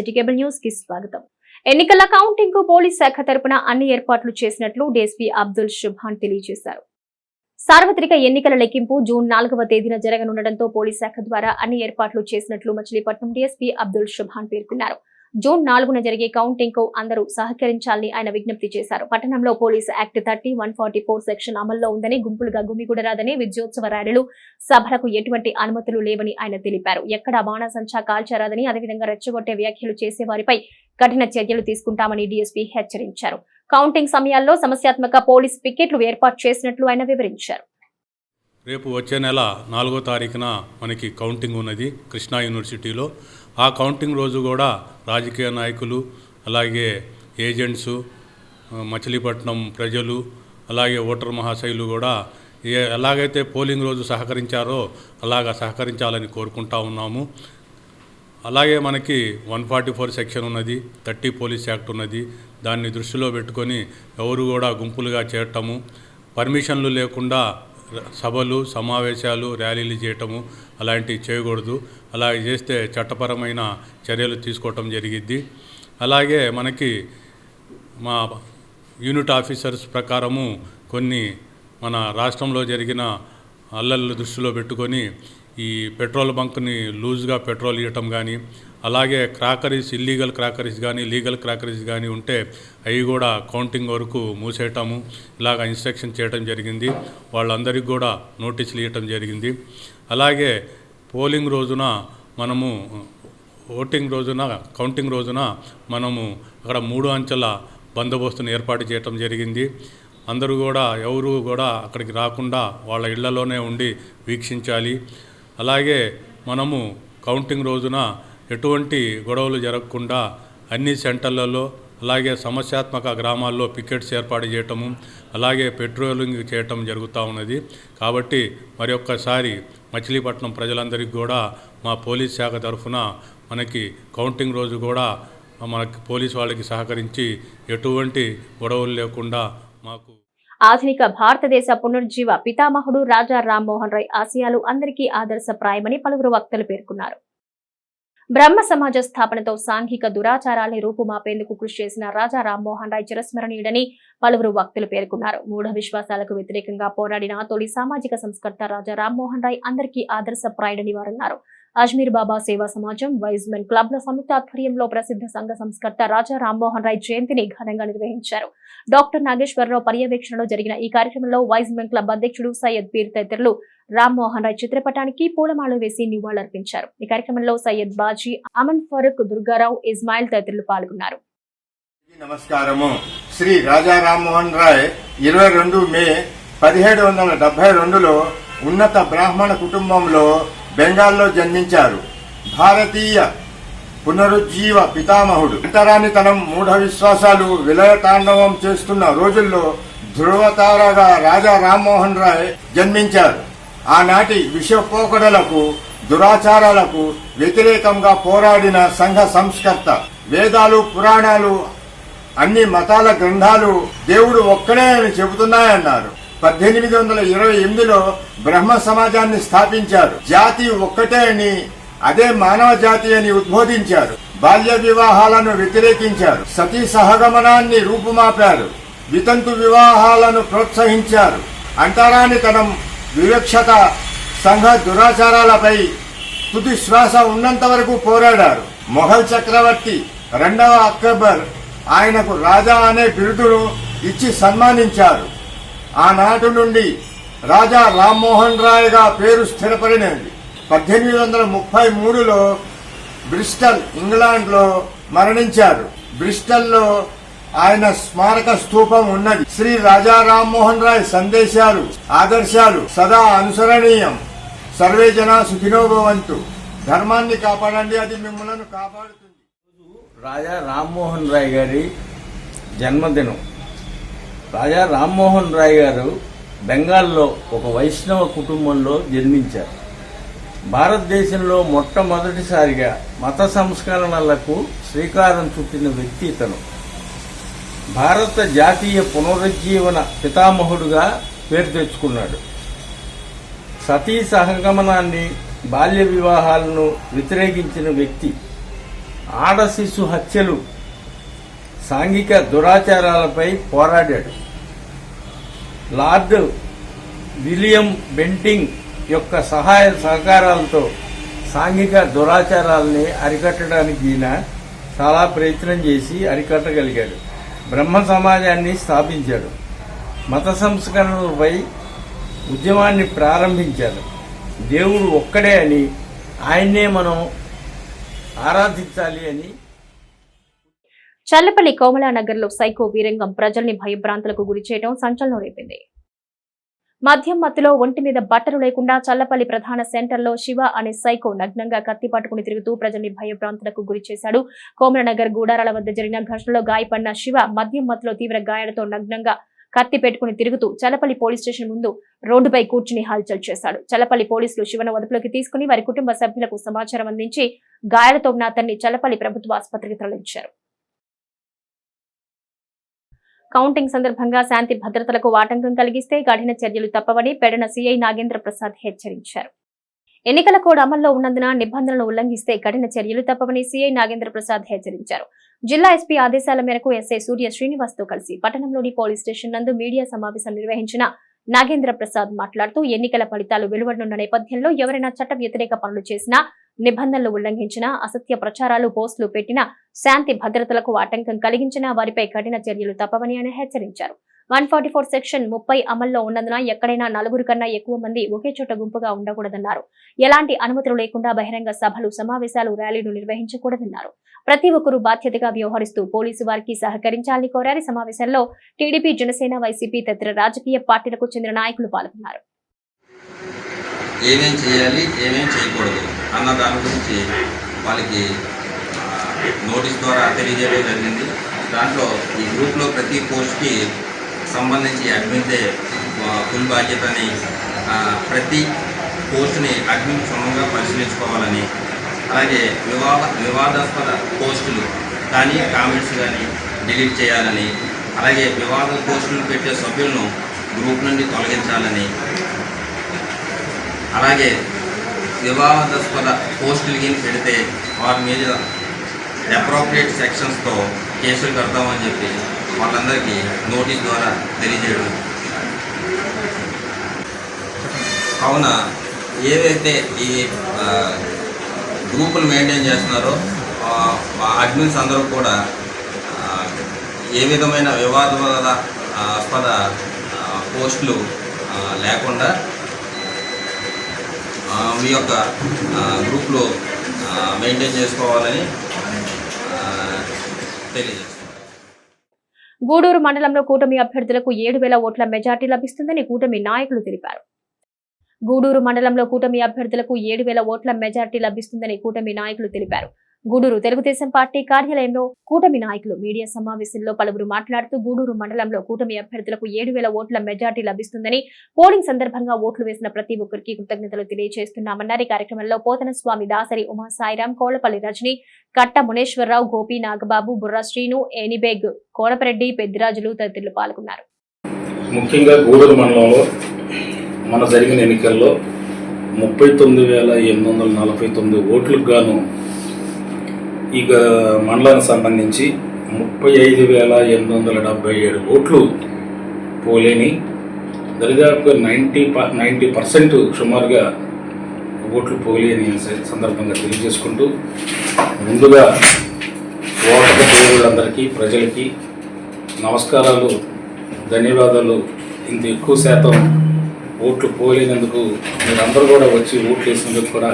City cable news కి స్వాగతం. ఎన్నికల కౌంటింగ్ కు పోలీస్ శాఖ తరపున అన్ని ఏర్పాట్లు చేసినట్లు డీఎస్పీ అబ్దుల్ షుభాన్ తెలియజేశారు. సార్వత్రిక ఎన్నికల లెక్కింపు జూన్ 4వ తేదీన జరగనుండటంతో పోలీస్ శాఖ ద్వారా అన్ని ఏర్పాట్లు చేసినట్లు మచిలీపట్నం డీఎస్పీ అబ్దుల్ షుభాన్ పేర్కొన్నారు. జూన్ 4న జరిగే కౌంటింగ్ కు అందరూ సహకరించాలని ఆయన విజ్ఞప్తి చేశారు. పట్టణంలో పోలీస్ యాక్ట్ 30, 144 సెక్షన్ అమల్లో ఉందని, గుంపులుగా గుమిగూడరాదని, విద్యోత్సవ ర్యాలీలు, సభలకు ఎటువంటి అనుమతులు లేవని ఆయన తెలిపారు. ఎక్కడా బాణాసంచా కాల్చరాదని, అదేవిధంగా రెచ్చగొట్టే వ్యాఖ్యలు చేసే వారిపై కఠిన చర్యలు తీసుకుంటామని డీఎస్పీ హెచ్చరించారు. కౌంటింగ్ సమయాల్లో సమస్యాత్మక పోలీస్ పికెట్లు ఏర్పాటు చేసినట్లు ఆయన వివరించారు. రేపు వచ్చే నెల 4వ తారీఖున మనకి కౌంటింగ్ ఉన్నది కృష్ణా యూనివర్సిటీలో. ఆ కౌంటింగ్ రోజు కూడా రాజకీయ నాయకులు, అలాగే ఏజెంట్సు, మచిలీపట్నం ప్రజలు, అలాగే ఓటర్ మహాశయులు కూడా ఎలాగైతే పోలింగ్ రోజు సహకరించారో అలాగా సహకరించాలని కోరుకుంటా ఉన్నాము. అలాగే మనకి 144 సెక్షన్ ఉన్నది, 30 పోలీస్ యాక్ట్ ఉన్నది. దాన్ని దృష్టిలో పెట్టుకొని ఎవరు కూడా గుంపులుగా చేరటము, పర్మిషన్లు లేకుండా సభలు, సమావేశాలు, ర్యాలీలు చేయటము అలాంటివి చేయకూడదు. అలా చేస్తే చట్టపరమైన చర్యలు తీసుకోవటం జరిగిద్ది. అలాగే మనకి మా యూనిట్ ఆఫీసర్స్ ప్రకారము కొన్ని మన రాష్ట్రంలో జరిగిన అల్లర్లు దృష్టిలో పెట్టుకొని ఈ పెట్రోల్ బంక్ని లూజ్గా పెట్రోల్ ఇవ్వటం కానీ, అలాగే క్రాకరీస్, ఇల్లీగల్ క్రాకరీస్ కానీ, లీగల్ క్రాకరీస్ కానీ ఉంటే అవి కూడా కౌంటింగ్ వరకు మూసేయటము ఇలాగ ఇన్స్ట్రక్షన్ చేయటం జరిగింది. వాళ్ళందరికీ కూడా నోటీసులు ఇవ్వటం జరిగింది. అలాగే పోలింగ్ రోజున మనము కౌంటింగ్ రోజున మనము అక్కడ 3 అంచెల బందోబస్తును ఏర్పాటు చేయటం జరిగింది. అందరూ కూడా ఎవరు కూడా అక్కడికి రాకుండా వాళ్ళ ఇళ్లలోనే ఉండి వీక్షించాలి. అలాగే మనము కౌంటింగ్ రోజున ఎటువంటి గొడవలు జరగకుండా అన్ని సెంటర్లలో, అలాగే సమస్యాత్మక గ్రామాల్లో పికెట్స్ ఏర్పాటు చేయటము, అలాగే పెట్రోలింగ్ చేయటం జరుగుతూ ఉన్నది. కాబట్టి మరి ఒక్కసారి మచిలీపట్నం ప్రజలందరికీ కూడా మా పోలీస్ శాఖ తరఫున మనకి కౌంటింగ్ రోజు కూడా మనకి పోలీస్ వాళ్ళకి సహకరించి ఎటువంటి గొడవలు లేకుండా మాకు ఆధునిక భారతదేశ పునరుజ్జీవ పితామహుడు రాజా రామ్మోహన్ రాయ్ ఆశయాలు అందరికీ ఆదర్శప్రాయమని పలువురు వక్తలు పేర్కొన్నారు. బ్రహ్మ సమాజ స్థాపనతో సాంఘిక దురాచారాల్ని రూపుమాపేందుకు కృషి చేసిన రాజా రామ్మోహన్ రాయ్ చిరస్మరణీయుడని పలువురు వక్తలు పేర్కొన్నారు. మూఢ విశ్వాసాలకు వ్యతిరేకంగా పోరాడిన తొలి సామాజిక సంస్కర్త రాజా రామ్మోహన్ రాయ్ అందరికీ ఆదర్శప్రాయుడని వారన్నారు. అజ్మీర్ బాబా సేవా సమాజం, వైజ్ మెన్ క్లబ్ల సంయుక్త ఆధ్వర్యంలో ప్రసిద్ధ సంఘ సంస్కర్త రాజా రామ్మోహన్ రాయ్ జయంతిని ఘనంగా నిర్వహించారు. డాక్టర్ నాగేశ్వరరావు పర్యవేక్షణలో జరిగిన ఈ కార్యక్రమంలో వైజ్ మెన్ క్లబ్ అధ్యక్షుడు సయ్యద్ పీర్ తదితరులు రామ్మోహన్ రాయ్ చిత్రపటానికి పూలమాల వేసి నివాళులర్పించారు. ఈ కార్యక్రమంలో సయ్యద్ బాజీ, అమన్ ఫరూక్, దుర్గారావు, ఇస్మాయిల్ తదితరులు పాల్గొన్నారు. నమస్కారము. శ్రీ రాజా రామ్మోహన్ రాయ్ 22 మే 1772లో ఉన్నత బ్రాహ్మణ కుటుంబంలో బెంగాల్లో జన్మించారు. భారతీయ పునరుజ్జీవ పితామహుడు. అంతరానితనం, మూఢ విశ్వాసాలు విలయతాండవం చేస్తున్న రోజుల్లో ధృవతారగా రాజా రామ్మోహన్ రాయ్ జన్మించారు. ఆనాటి విషపోకడలకు, దురాచారాలకు వ్యతిరేకంగా పోరాడిన సంఘ సంస్కర్త. వేదాలు, పురాణాలు, అన్ని మతాల గ్రంథాలు దేవుడు ఒక్కడే అని చెబుతున్నాయన్నారు. 1828లో బ్రహ్మ సమాజాన్ని స్థాపించారు. జాతి ఒక్కటే అని, అదే మానవ జాతి అని ఉద్బోధించారు. బాల్య వివాహాలను వ్యతిరేకించారు. సతీ సహగమనాన్ని రూపుమాపారు. వితంతు వివాహాలను ప్రోత్సహించారు. అంటరానితనం, వివక్షత, సంఘ దురాచారాలపై తుది శ్వాస ఉన్నంత వరకు పోరాడారు. మొఘల్ చక్రవర్తి 2వ అక్బర్ ఆయనకు రాజా అనే బిరుదును ఇచ్చి సన్మానించారు. ఆనాటి నుండి రాజా రామ్మోహన్ రాయ్ గా పేరు స్థిరపడినది. 1833లో బ్రిస్టల్, ఇంగ్లాండ్లో మరణించారు. బ్రిస్టల్లో ఆయన స్మారక స్తూపం ఉన్నది. శ్రీ రాజా రామ్మోహన్ రాయ్ సందేశాలు, ఆదర్శాలు సదా అనుసరణీయం. సర్వే జనా సుఖినో భవంతు. ధర్మాన్ని కాపాడండి, అది మిమ్మల్ని కాపాడుతుంది. రాజా రామ్మోహన్ రాయ్ గారి జన్మదినం. రాజా రామ్మోహన్ రాయ్ గారు బెంగాల్లో ఒక వైష్ణవ కుటుంబంలో జన్మించారు. భారతదేశంలో మొట్టమొదటిసారిగా మత సంస్కరణలకు శ్రీకారం చుట్టిన వ్యక్తి ఇతను. భారత జాతీయ పునరుజ్జీవన పితామహుడుగా పేరు తెచ్చుకున్నాడు. సతీ సహగమనాన్ని, బాల్య వివాహాలను వ్యతిరేకించిన వ్యక్తి. ఆడ శిశు హత్యలు, సాంఘిక దురాచారాలపై పోరాడాడు. లార్డ్ విలియం బెంటింగ్ యొక్క సహాయ సహకారాలతో సాంఘిక దురాచారాలని అరికట్టడానికి ఈయన చాలా ప్రయత్నం చేసి అరికట్టగలిగాడు. బ్రహ్మ సమాజాన్ని స్థాపించాడు. మత సంస్కరణలపై ఉద్యమాన్ని ప్రారంభించాడు. దేవుడు ఒక్కడే అని, ఆయన్నే మనం ఆరాధించాలి అని. చల్లపల్లి కోమలానగర్లో సైకో వీరంగం ప్రజల్ని భయభ్రాంతులకు గురి చేయడం సంచలనం రేపింది. మద్యం మత్తులో ఒంటి మీద బట్టలు లేకుండా చల్లపల్లి ప్రధాన సెంటర్లో శివ అనే సైకో నగ్నంగా కత్తి పట్టుకుని తిరుగుతూ ప్రజల్ని భయభ్రాంతులకు గురి చేశాడు. కోమలనగర్ గూడారాల వద్ద జరిగిన ఘర్షణలో గాయపడిన శివ మద్యం మత్తులో తీవ్ర గాయాలతో నగ్నంగా కత్తి పెట్టుకుని తిరుగుతూ చల్లపల్లి పోలీస్ స్టేషన్ ముందు రోడ్డుపై కూర్చుని హల్చల్ చేశాడు. చల్లపల్లి పోలీసులు శివను అదుపులోకి తీసుకుని వారి కుటుంబ సభ్యులకు సమాచారం అందించి గాయాలతో ఉన్న అతన్ని చల్లపల్లి ప్రభుత్వ ఆసుపత్రికి తరలించారు. కౌంటింగ్ సందర్భంగా శాంతి భద్రతలకు ఆటంకం కలిగిస్తే కఠిన చర్యలు తప్పవని పెడన సీఐ నాగేంద్ర ప్రసాద్ హెచ్చరించారు. ఎన్నికల కోడ్ అమల్లో ఉన్నందున నిబంధనలు ఉల్లంఘిస్తే కఠిన చర్యలు తప్పవని సీఐ నాగేంద్ర ప్రసాద్ హెచ్చరించారు. జిల్లా ఎస్పీ ఆదేశాల మేరకు ఎస్ఐ సూర్య శ్రీనివాస్ తో కలిసి పట్టణంలోని పోలీస్ స్టేషన్ నందు మీడియా సమావేశం నిర్వహించిన నాగేంద్ర ప్రసాద్ మాట్లాడుతూ ఎన్నికల ఫలితాలు వెలువడనున్న నేపథ్యంలో ఎవరైనా చట్ట వ్యతిరేక పనులు చేసినా, నిబంధనలు ఉల్లంఘించినా, అసత్య ప్రచారాలు పోస్టులు పెట్టినా, శాంతి భద్రతలకు ఆటంకం కలిగించినా వారిపై కఠిన చర్యలు తప్పవని ఆయన హెచ్చరించారు. 144 సెక్షన్ 30 అమల్లో ఉన్నందున ఎక్కడైనా 4 కన్నా ఎక్కువ మంది ఒకే చోట గుంపుగా ఉండకూడదన్నారు. ఎలాంటి అనుమతులు లేకుండా బహిరంగ సభలు, సమావేశాలు, ర్యాలీలు నిర్వహించకూడదన్నారు. ప్రతి ఒక్కరూ బాధ్యతగా వ్యవహరిస్తూ పోలీసు వారికి సహకరించాలని కోరారు. సమావేశంలో టీడీపీ, జనసేన, వైసీపీ తదితర రాజకీయ పార్టీలకు చెందిన నాయకులు పాల్గొన్నారు. ఏమేం చేయాలి, ఏమేం చేయకూడదు అన్న దాని గురించి వాళ్ళకి నోటీస్ ద్వారా తెలియజేయడం జరిగింది. దాంట్లో ఈ గ్రూప్లో ప్రతి పోస్ట్కి సంబంధించి అడ్మిన్దే ఫుల్ బాధ్యతని, ప్రతి పోస్ట్ని అడ్మిన్ క్షుణ్ణంగా పరిశీలించుకోవాలని, అలాగే వివాదాస్పద పోస్టులు కానీ కామెంట్స్ కానీ డిలీట్ చేయాలని, అలాగే వివాద పోస్టులు పెట్టే సభ్యులను గ్రూప్ నుండి తొలగించాలని, అలాగే వివాదాస్పద పోస్టులు కింద పెడితే వారి మీద అప్రోప్రియేట్ సెక్షన్స్తో కేసులు కడతామని చెప్పి వాళ్ళందరికీ నోటీస్ ద్వారా తెలియజేయడం. కావున ఏదైతే ఈ గ్రూపులు మెయింటైన్ చేస్తున్నారో అడ్మిన్స్ అందరూ కూడా ఏ విధమైన వివాదాస్పద పోస్టులు లేకుండా మీ యొక్క గ్రూప్లో మెయింటైన్ చేసుకోవాలని తెలియజేస్తున్నారు. గూడూరు మండలంలో కూటమి అభ్యర్థులకు 7,000 ఓట్ల మెజార్టీ లభిస్తుందని కూటమి నాయకులు తెలిపారు. గూడూరు మండలంలో కూటమి అభ్యర్థులకు 7,000 ఓట్ల మెజార్టీ లభిస్తుందని కూటమి నాయకులు తెలిపారు. గూడూరు తెలుగుదేశం పార్టీ కార్యాలయంలో కూటమి నాయకులు మీడియా సమావేశంలో పలువురు మాట్లాడుతూ గూడూరు మండలంలో కూటమి అభ్యర్థులకు 7,000 ఓట్ల మెజార్టీ లభిస్తుందని, పోలింగ్ సందర్భంగా ఓట్లు వేసిన ప్రతి ఒక్కరికి కృతజ్ఞతలు తెలియజేస్తున్నామన్నారు. ఈ కార్యక్రమంలో పోతనస్వామి, దాసరి ఉమా సాయిరాం, కోళ్లపల్లి రజని, కట్ట మునేశ్వరరావు, గోపి, నాగబాబు, బుర్రా శ్రీను, ఏనిబేగ్, కోనపరెడ్డి, పెద్దిరాజులు తదితరులు పాల్గొన్నారు. ముఖ్యంగా గూడూరు మండలంలో మన జరిగిన ఎన్నికల్లో 39,849 ఓట్లకు గాను ఈ మండలానికి సంబంధించి 35,877 ఓట్లు పోలేని, దరిదాపు 90% సుమారుగా ఓట్లు పోలేని సందర్భంగా తెలియజేసుకుంటూ, ముందుగా ఓటర్ దేవుళ్ళందరికీ, ప్రజలకి నమస్కారాలు, ధన్యవాదాలు. ఇంత ఎక్కువ శాతం ఓట్లు పోలేనందుకు మీరందరూ కూడా వచ్చి ఓట్లు వేసినందుకు కూడా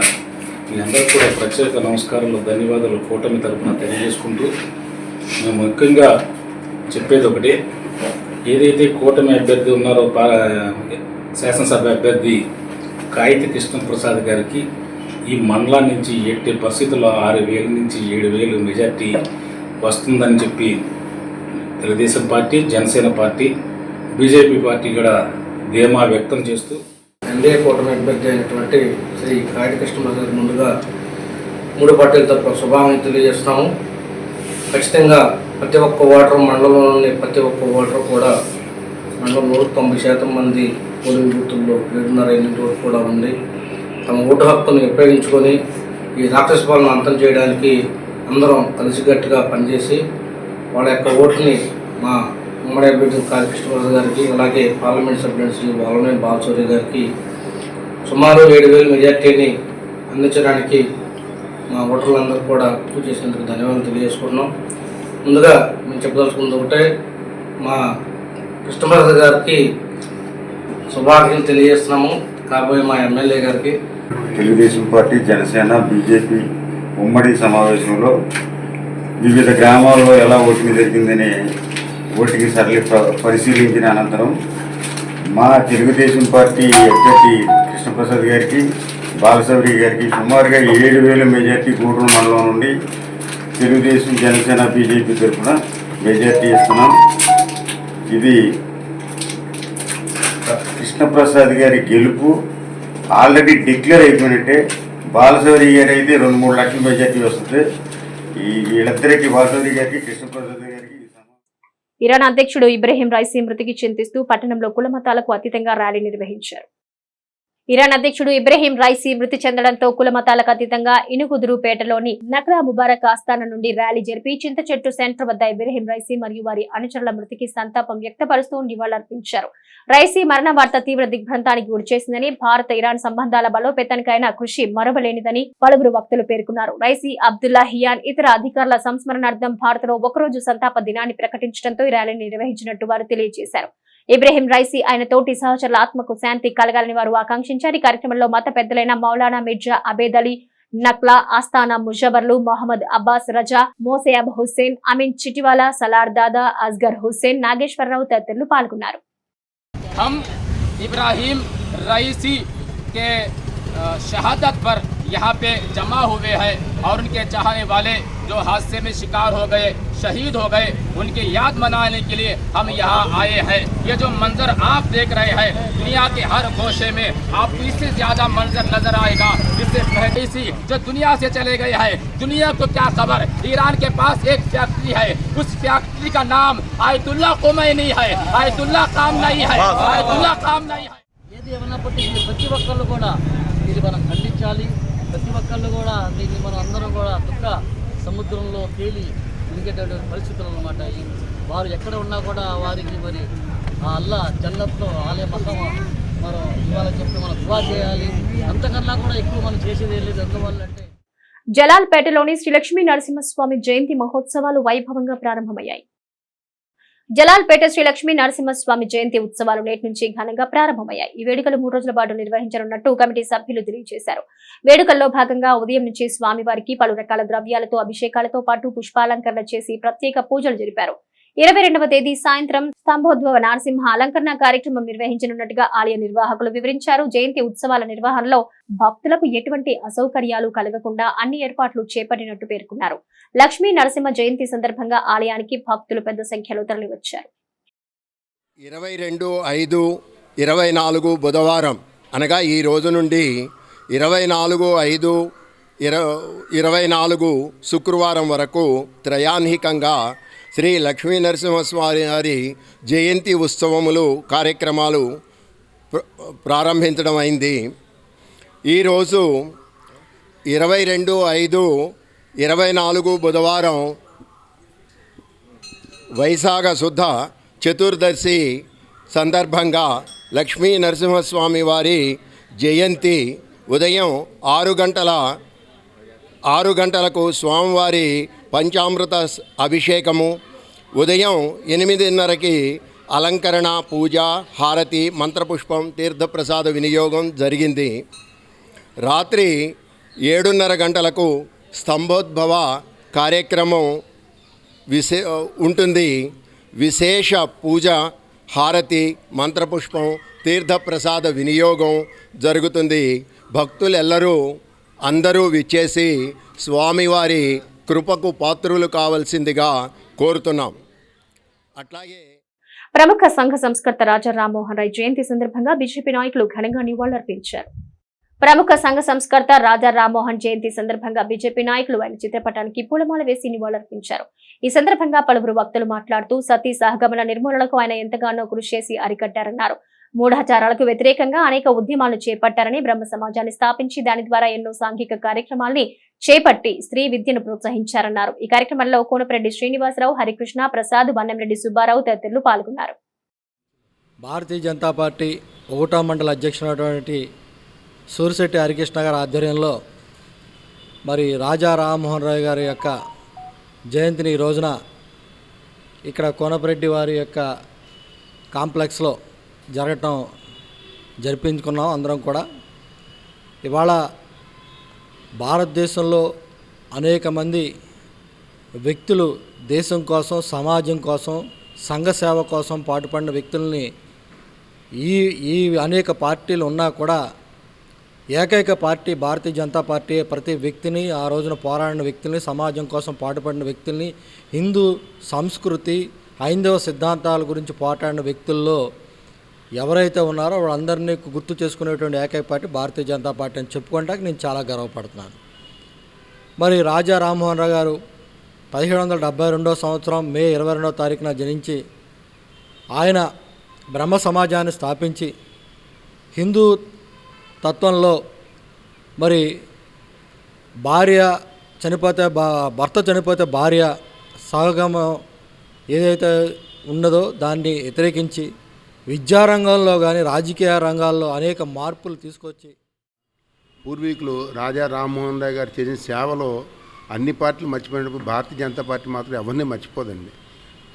మీ అందరికీ కూడా ప్రత్యేక నమస్కారాలు, ధన్యవాదాలు కూటమి తరఫున తెలియజేసుకుంటూ, మేము ముఖ్యంగా చెప్పేది ఒకటే, ఏదైతే కూటమి అభ్యర్థి ఉన్నారో శాసనసభ అభ్యర్థి కాయితి కృష్ణప్రసాద్ గారికి ఈ మండలం నుంచి ఎట్టి పరిస్థితుల్లో 6,000 నుంచి 7,000 మెజార్టీ వస్తుందని చెప్పి Telugu Desam party, Janasena party, BJP party కూడా ధీమా వ్యక్తం చేస్తూ ఎన్డీఏ కూటమి అభ్యర్థి అయినటువంటి శ్రీ కాయితి కృష్ణప్రసాద్ ముందుగా 3 పార్టీల తరఫున శుభాకాంక్షలు తెలియజేస్తున్నాము. ఖచ్చితంగా ప్రతి ఒక్క ఓటర్, మండలంలోని ప్రతి ఒక్క ఓటర్ కూడా మండలంలో 90% మంది పోలింగ్ బూతుల్లో 7.5 వరకు కూడా ఉంది. తమ ఓటు హక్కును ఉపయోగించుకొని ఈ రాక్షస పాలన అంతం చేయడానికి అందరం కలిసికట్టుగా పనిచేసి వాళ్ళ యొక్క ఓటుని మా ఉమ్మడి అభ్యర్థి కాళీ కృష్ణప్రసాద్ గారికి, అలాగే పార్లమెంట్ సభ్యుడు శ్రీ వాలనేని బాలశౌర్య గారికి సుమారు 7,000 మెజార్టీని అందించడానికి మా ఓటర్లందరూ కూడా కృషి చేసినందుకు ధన్యవాదాలు తెలియజేసుకుంటున్నాం. ముందుగా మేము చెప్పదలుచుకుంది ఒకటే, మా కృష్ణప్రసాద్ గారికి శుభాకాంక్షలు తెలియజేస్తున్నాము. కాబోయే మా ఎమ్మెల్యే గారికి తెలుగుదేశం పార్టీ, జనసేన, బీజేపీ ఉమ్మడి సమావేశంలో వివిధ గ్రామాల్లో ఎలా ఓటింగ్ జరిగిందని ఓటింగ్ సరళి పరిశీలించిన అనంతరం మా తెలుగుదేశం పార్టీ అభ్యర్థి కృష్ణప్రసాద్ గారికి, బాలశౌరి గారికి సుమారుగా 7,000 మెజార్టీ గూడూరు మండలం నుండి తెలుగుదేశం, జనసేన, బీజేపీ తరఫున మెజార్టీ ఇస్తున్నాం. ఇది కృష్ణప్రసాద్ గారి గెలుపు ఆల్రెడీ డిక్లేర్ అయిపోయినట్టే. బాలశౌరి గారు అయితే 2-3 లక్షల మెజార్టీ వస్తుంది. వీళ్ళిద్దరికి, బాలశౌరి గారికి, కృష్ణప్రసాద్ గారికి. ఇరాన్ అధ్యక్షుడు ఇబ్రహీం రైసీ మృతికి చింతిస్తూ పట్టణంలో కుల మతాలకు అతీతంగా ర్యాలీ నిర్వహించారు. ఇరాన్ అధ్యక్షుడు ఇబ్రహీం రైసీ మృతి చెందడంతో కుల మతాలకు అతీతంగా ఇనుగుదురుపేటలోని నక్రా ముబారక్ ఆస్థానం నుండి ర్యాలీ జరిపి చింత చెట్టు సెంటర్ వద్ద ఇబ్రహీం రైసీ మరియు వారి అనుచరుల మృతికి సంతాపం వ్యక్తపరుస్తూ నివాళులర్పించారు. రైసీ మరణ వార్త తీవ్ర దిగ్భ్రాంతానికి గురిచేసిందని, భారత ఇరాన్ సంబంధాల బలోపేతానికైన కృషి మరవలేనిదని పలువురు వక్తలు పేర్కొన్నారు. రైసీ, అబ్దుల్లా హియాన్ ఇతర అధికారుల సంస్మరణార్థం భారత్లో ఒకరోజు సంతాప దినాన్ని ప్రకటించడంతో ఈ ర్యాలీని నిర్వహించినట్టు వారు తెలియజేశారు. ఇబ్రహీం రైసీ ఆయన తోటి సహచరుల ఆత్మకు శాంతి కలగాలని వారు ఆకాంక్షించారు. ఈ కార్యక్రమంలో మత పెద్దలైన మౌలానా మిర్జా అబేద్ అలీ నక్లా, ఆస్థానా ముజవర్లు, మొహమ్మద్ అబ్బాస్ రజా, మోసేయబ్ హుస్సేన్, అమీన్ చిటివాలా, సలార్ దాదా, అస్గర్ హుస్సేన్, నాగేశ్వరరావు తదితరులు పాల్గొన్నారు. हम इब्राहिम रईसी के शहादत पर यहाँ पे जमा हुए हैं और उनके चाहने वाले जो हादसे में शिकार हो गए, शहीद हो गए, उनकी याद मनाने के लिए हम यहाँ आए हैं। ये जो मंजर आप देख रहे हैं, दुनिया के हर गोशे में आपको इससे ज़्यादा मंजर नजर आएगा। इससे पहले सी जो दुनिया से चले गए हैं, दुनिया को क्या खबर, ईरान के पास एक फैक्ट्री है, उस फैक्ट्री का नाम आयतुल्ला खुमैनी है, आयतुल्ला खामनई है, आयतुल्ला खामनई है। ఏది ఏమన్నప్పటికీ ప్రతి ఒక్కళ్ళు కూడా ఇది మనం ఖండించాలి. ప్రతి ఒక్కళ్ళు కూడా దీన్ని మనం అందరం కూడా దుఃఖ సముద్రంలో తేలి మునిగేటటువంటి పరిస్థితులు అన్నమాట. వారు ఎక్కడ ఉన్నా కూడా వారికి మరి ఆ అల్లా జన్నత్లో ఆలయ మతం మనం ఇవ్వాలని చెప్పి మనం దువా చేయాలి. అంతకన్నా కూడా ఎక్కువ మనం చేసేది లేదు. అందువల్ల అంటే జలాల్పేటలోని శ్రీ లక్ష్మీ నరసింహస్వామి జయంతి మహోత్సవాలు వైభవంగా ప్రారంభమయ్యాయి. జలాల్పేట శ్రీ లక్ష్మీ నరసింహస్వామి జయంతి ఉత్సవాలు నేటి నుంచి ఘనంగా ప్రారంభమయ్యాయి. ఈ వేడుకలు 3 రోజుల పాటు నిర్వహించనున్నట్టు కమిటీ సభ్యులు తెలియజేశారు. వేడుకల్లో భాగంగా ఉదయం నుంచి స్వామివారికి పలు రకాల ద్రవ్యాలతో అభిషేకాలతో పాటు పుష్పాలంకరణ చేసి ప్రత్యేక పూజలు జరిపారు. 22వ తేదీ సాయంత్రం స్తంభోద్భవ నరసింహ అలంకరణ కార్యక్రమం నిర్వహించనున్నట్టుగా ఆలయ నిర్వాహకులు వివరించారు. జయంతి ఉత్సవాల నిర్వహణలో భక్తులకు ఎటువంటి అసౌకర్యాలు కలగకుండా అన్ని ఏర్పాట్లు చేపట్టినట్టు పేర్కొన్నారు. లక్ష్మీ నరసింహ జయంతి సందర్భంగా ఆలయానికి భక్తులు పెద్ద సంఖ్యలో తరలివచ్చారు. 22/5/24 బుధవారం అనగా ఈ రోజు నుండి 24/5/24 శుక్రవారం వరకు త్రయాన్హికంగా శ్రీ లక్ష్మీ నరసింహస్వామి వారి జయంతి ఉత్సవములు కార్యక్రమాలు ప్రారంభించడం అయింది. ఈరోజు 22/5/24 బుధవారం వైశాఖ శుద్ధ చతుర్దశి సందర్భంగా లక్ష్మీ నరసింహస్వామి వారి జయంతి ఉదయం 6 గంటలకు స్వామివారి పంచామృత అభిషేకము, ఉదయం 8:30కి అలంకరణ, పూజ, హారతి, మంత్రపుష్పం, తీర్థప్రసాద వినియోగం జరిగింది. రాత్రి 7:30 గంటలకు స్తంభోద్భవ కార్యక్రమం ఉంటుంది. విశేష పూజ, హారతి, మంత్రపుష్పం, తీర్థప్రసాద వినియోగం జరుగుతుంది. భక్తులెల్లరూ అందరూ విచ్చేసి స్వామివారి కృపకు పాత్రులు కావాల్సిందిగా కోరుతున్నాం. అట్లాగే ప్రముఖ సంఘ సంస్కర్త రాజా రామ్మోహన్ రాయ్ జయంతి సందర్భంగా బీజేపీ నాయకులు ఘనంగా నివాళులర్పించారు. ప్రముఖ సంఘ సంస్కర్త రాజా రామ్మోహన్ జయంతి సందర్భంగా బీజేపీ నాయకులు ఆయన చిత్రపటానికి పూలమాల వేసి నివాళులర్పించారు. ఈ సందర్భంగా పలువురు వక్తలు మాట్లాడుతూ సతీ సహగమన నిర్మూలనకు ఆయన ఎంతగానో కృషి చేసి అరికట్టారన్నారు. మూఢాచారాలకు వ్యతిరేకంగా అనేక ఉద్యమాలను చేపట్టారని, బ్రహ్మ సమాజాన్ని స్థాపించి దాని ద్వారా ఎన్నో సాంఘిక కార్యక్రమాల్ని చేపట్టి స్త్రీ విద్యను ప్రోత్సహించారన్నారు. ఈ కార్యక్రమంలో కోనపరెడ్డి శ్రీనివాసరావు, హరికృష్ణ ప్రసాద్, వన్నెంరెడ్డి సుబ్బారావు తదితరులు పాల్గొన్నారు. భారతీయ జనతా పార్టీ 1వ మండల అధ్యక్షుడైనటువంటి సూరిశెట్టి హరికృష్ణ గారి ఆధ్వర్యంలో మరి రాజా రామ్మోహన్ రాయ్ గారి యొక్క జయంతిని ఈ రోజున ఇక్కడ కోనపరెడ్డి వారి యొక్క కాంప్లెక్స్లో జరిపించుకున్నాం. అందరం కూడా ఇవాళ భారతదేశంలో అనేక మంది వ్యక్తులు దేశం కోసం, సమాజం కోసం, సంఘ సేవ కోసం పాటుపడిన వ్యక్తుల్ని ఈ అనేక పార్టీలు ఉన్నా కూడా ఏకైక పార్టీ భారతీయ జనతా పార్టీ ప్రతి వ్యక్తిని, ఆ రోజున పోరాడిన వ్యక్తుల్ని, సమాజం కోసం పాటుపడిన వ్యక్తుల్ని, హిందూ సంస్కృతి, హైందవ సిద్ధాంతాల గురించి పోరాడిన వ్యక్తుల్లో ఎవరైతే ఉన్నారో వాళ్ళందరినీ గుర్తు చేసుకునేటువంటి ఏకైక పార్టీ భారతీయ జనతా పార్టీ అని చెప్పుకోవడానికి నేను చాలా గర్వపడుతున్నాను. మరి రాజా రామ్మోహన్ రావు గారు 1772వ సంవత్సరం మే 22వ తారీఖున జనించి ఆయన బ్రహ్మ సమాజాన్ని స్థాపించి హిందూ తత్వంలో మరి భర్త చనిపోతే భార్య సహగమం ఏదైతే ఉన్నదో దాన్ని వ్యతిరేకించి విద్యారంగంలో కానీ రాజకీయ రంగాల్లో అనేక మార్పులు తీసుకొచ్చి పూర్వీకులు రాజా రామ్మోహన్ రాయ్ గారు చేసిన సేవలో అన్ని పార్టీలు మర్చిపోయినప్పుడు భారతీయ జనతా పార్టీ మాత్రం ఎవరిని మర్చిపోదండి.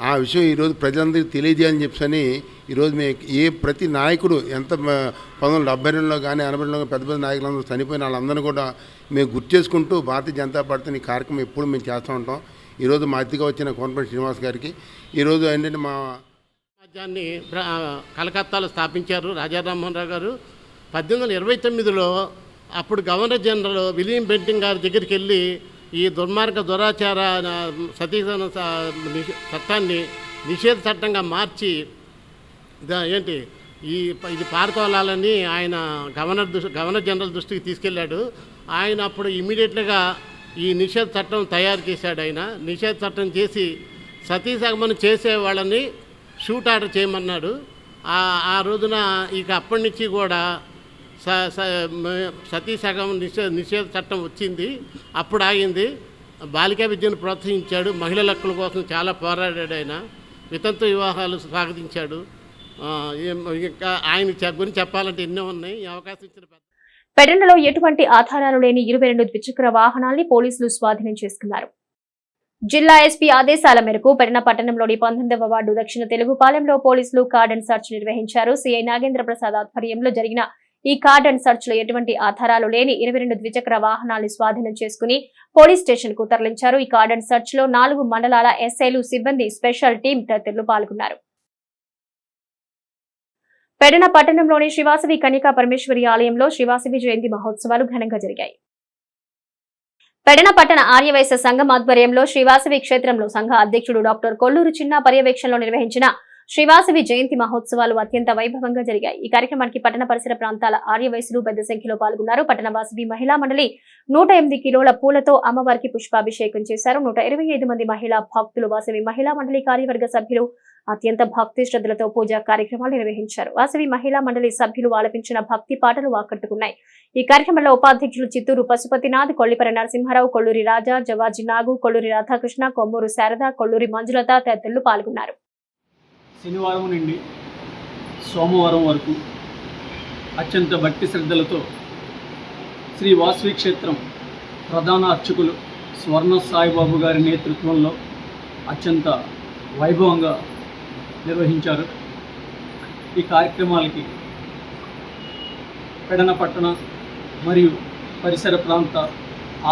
ఆ విషయం ఈరోజు ప్రజలందరికీ తెలియజేయాలని చెప్పని ఈరోజు ప్రతి నాయకుడు ఎంత 1972లో కానీ 82లో పెద్ద పెద్ద నాయకులందరూ చనిపోయిన వాళ్ళందరూ కూడా మేము గుర్తు చేసుకుంటూ భారతీయ జనతా పార్టీని ఈ కార్యక్రమం ఎప్పుడు మేము చేస్తూ ఉంటాం. ఈరోజు మా అతిథిగా వచ్చిన కోనపరెడ్డి శ్రీనివాస్ గారికి ఈరోజు ఏంటంటే మా సమాజాన్ని కలకత్తాలో స్థాపించారు రాజా రామ్మోహన్ రావు గారు. 1829లో అప్పుడు గవర్నర్ జనరల్ విలియం బెంటింగ్ గారి దగ్గరికి వెళ్ళి ఈ దురాచార సతీసన చట్టాన్ని నిషేధ చట్టంగా మార్చి ఇది పారతోలాలని ఆయన గవర్నర్ జనరల్ దృష్టికి తీసుకెళ్ళాడు. ఆయన అప్పుడు ఇమీడియట్గా ఈ నిషేధ చట్టం తయారు చేశాడు. ఆయన నిషేధ చట్టం చేసి సతీ సగమనం చేసే వాళ్ళని షూట్ ఆర్డర్ చేయమన్నాడు. ఆ రోజున ఇక అప్పటి నుంచి కూడా సతీ సగం నిషేధ చట్టం వచ్చింది. అప్పుడు ఆగింది. బాలికా విద్యను ప్రోత్సహించాడు. మహిళల హక్కుల కోసం చాలా పోరాడాడు. ఆయన వితంతు వివాహాలు స్వాగతించాడు. ఇంకా ఆయన గురించి చెప్పాలంటే ఎన్నో ఉన్నాయి. ఈ అవకాశం ఇచ్చిన పెడనలో ఎటువంటి ఆధారాలు లేని 22 ద్విచక్ర వాహనాల్ని పోలీసులు స్వాధీనం చేసుకున్నారు. జిల్లా ఎస్పీ ఆదేశాల మేరకు పెడన పట్టణంలోని 19వ వార్డు దక్షిణ తెలుగుపాలెంలో పోలీసులు కార్డన్ సర్చ్ నిర్వహించారు. సిఐ నాగేంద్ర ప్రసాద్ ఆధ్వర్యంలో జరిగిన ఈ కార్డన్ సర్చ్ లో ఎటువంటి ఆధారాలు లేని 22 ద్విచక్ర వాహనాల్ని స్వాధీనం చేసుకుని పోలీస్ స్టేషన్ కు తరలించారు. ఈ కార్డన్ సర్చ్ లో 4 మండలాల ఎస్ఐలు, సిబ్బంది, స్పెషల్ టీం తదితరులు పాల్గొన్నారు. పెడన పట్టణంలోని శ్రీవాసవి కన్యకా పరమేశ్వరి ఆలయంలో శ్రీవాసవి జయంతి మహోత్సవాలు ఘనంగా జరిగాయి. పెడన పట్టణ ఆర్యవైశ్య సంఘం ఆధ్వర్యంలో శ్రీవాసవి క్షేత్రంలో సంఘ అధ్యక్షుడు డాక్టర్ కొల్లూరు చిన్న పర్యవేక్షణలో నిర్వహించిన శ్రీవాసవి జయంతి మహోత్సవాలు అత్యంత వైభవంగా జరిగాయి. ఈ కార్యక్రమానికి పట్టణ పరిసర ప్రాంతాల ఆర్యవైశ్యులు పెద్ద సంఖ్యలో పాల్గొన్నారు. పట్టణ వాసవి మహిళా మండలి 108 కిలోల పూలతో అమ్మవారికి పుష్పాభిషేకం చేశారు. 125 మంది మహిళా భక్తులు వాసవి మహిళా మండలి కార్యవర్గ సభ్యులు అత్యంత భక్తి శ్రద్ధలతో పూజా కార్యక్రమాలు నిర్వహించారు. వాసవి మహిళా మండలి సభ్యులు ఆలపించిన భక్తి పాటలు ఆకట్టుకున్నాయి. ఈ కార్యక్రమంలో ఉపాధ్యక్షులు చిత్తూరు పశుపతినాథ్, కొల్లిపర నరసింహారావు, కొల్లూరి రాజా, జవాజీ నాగు, కొల్లూరి రాధాకృష్ణ, కొమ్మూరు శారద, కొల్లూరి మంజులత తదితరులు పాల్గొన్నారు. శనివారం నుండి సోమవారం వరకు అత్యంత భక్తి శ్రద్ధలతో శ్రీ వాసవి క్షేత్రం ప్రధాన అర్చకులు స్వర్ణ సాయిబాబు గారి నేతృత్వంలో అత్యంత వైభవంగా నిర్వహించారు. ఈ కార్యక్రమాలకి పెడన పట్టణ మరియు పరిసర ప్రాంత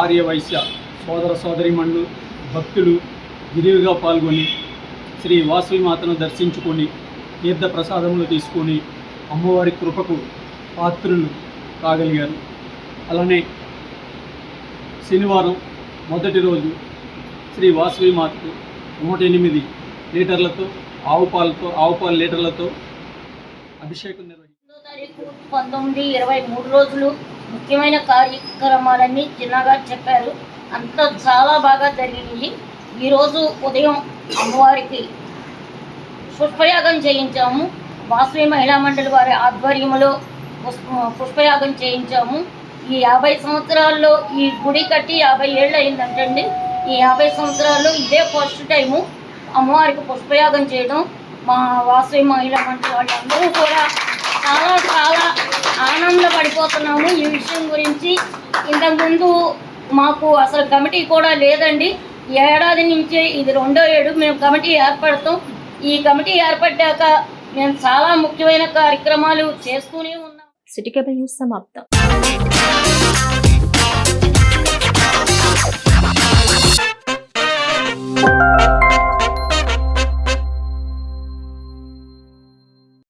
ఆర్యవైశ్య సోదర సోదరీమణులు, భక్తులు విరివిగా పాల్గొని శ్రీ వాసవి మాతను దర్శించుకొని తీర్థ ప్రసాదములు తీసుకొని అమ్మవారి కృపకు పాత్రులు కాగలిగారు. అలానే శనివారం మొదటి రోజు శ్రీ వాసవి మాతకు 108 లీటర్లతో ఆవు పాలు లీటర్లతో అభిషేకం నిర్వహించారు. 19-23 రోజులు ముఖ్యమైన కార్యక్రమాలన్నీ చిన్నగా చెప్పారు. అంతా చాలా బాగా జరిగింది. ఈరోజు ఉదయం అమ్మవారికి పుష్పయాగం చేయించాము. వాసవి మహిళా మండలి వారి ఆధ్వర్యంలో పుష్పయాగం చేయించాము. ఈ 50 సంవత్సరాల్లో ఈ గుడి కట్టి 50 ఏళ్ళు అయిందంటండి. ఈ 50 సంవత్సరాల్లో ఇదే ఫస్ట్ టైము అమ్మవారికి పుష్పయాగం చేయడం. మా వాసవి మహిళా మండలి వాళ్ళందరూ కూడా చాలా చాలా ఆనందపడిపోతున్నాము ఈ విషయం గురించి. ఇంతకుముందు మాకు అసలు కమిటీ కూడా లేదండి. ఏడాది నుంచే ఇది 2వ ఏడు మేము కమిటీ ఏర్పడతాం. ఈ కమిటీ ఏర్పడ్డాక మేము చాలా ముఖ్యమైన కార్యక్రమాలు చేస్తూనే ఉన్నాం. సిటీ కేబుల్ న్యూస్ సమాప్తం.